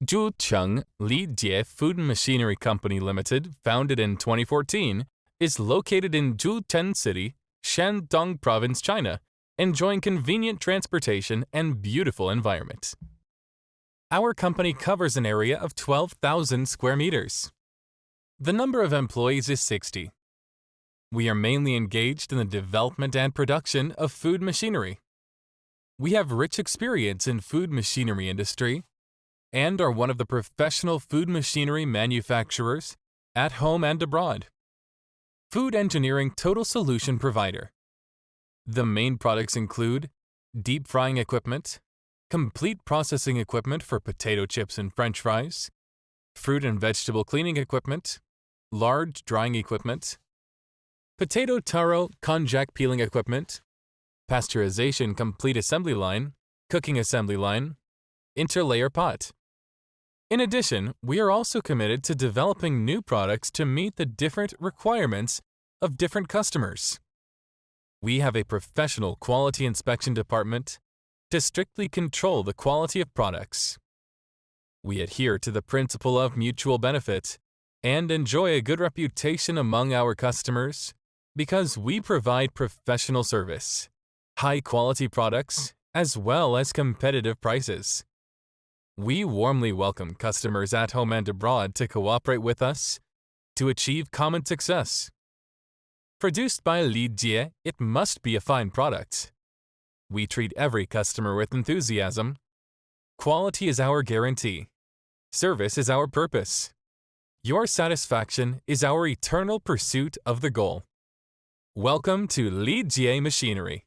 Zhucheng Lijie Food Machinery Company Limited, founded in 2014, is located in Zhucheng City, Shandong Province, China, enjoying convenient transportation and beautiful environment. Our company covers an area of 12,000 square meters. The number of employees is 60. We are mainly engaged in the development and production of food machinery. We have rich experience in food machinery industry and are one of the professional food machinery manufacturers at home and abroad. Food engineering total solution provider. The main products include deep frying equipment, complete processing equipment for potato chips and French fries, fruit and vegetable cleaning equipment, large drying equipment, potato taro konjac peeling equipment, pasteurization complete assembly line, cooking assembly line, interlayer pot. In addition, we are also committed to developing new products to meet the different requirements of different customers. We have a professional quality inspection department to strictly control the quality of products. We adhere to the principle of mutual benefit and enjoy a good reputation among our customers because we provide professional service, high-quality products, as well as competitive prices. We warmly welcome customers at home and abroad to cooperate with us to achieve common success. Produced by Lijie, it must be a fine product. We treat every customer with enthusiasm. Quality is our guarantee. Service is our purpose. Your satisfaction is our eternal pursuit of the goal. Welcome to Lijie Machinery.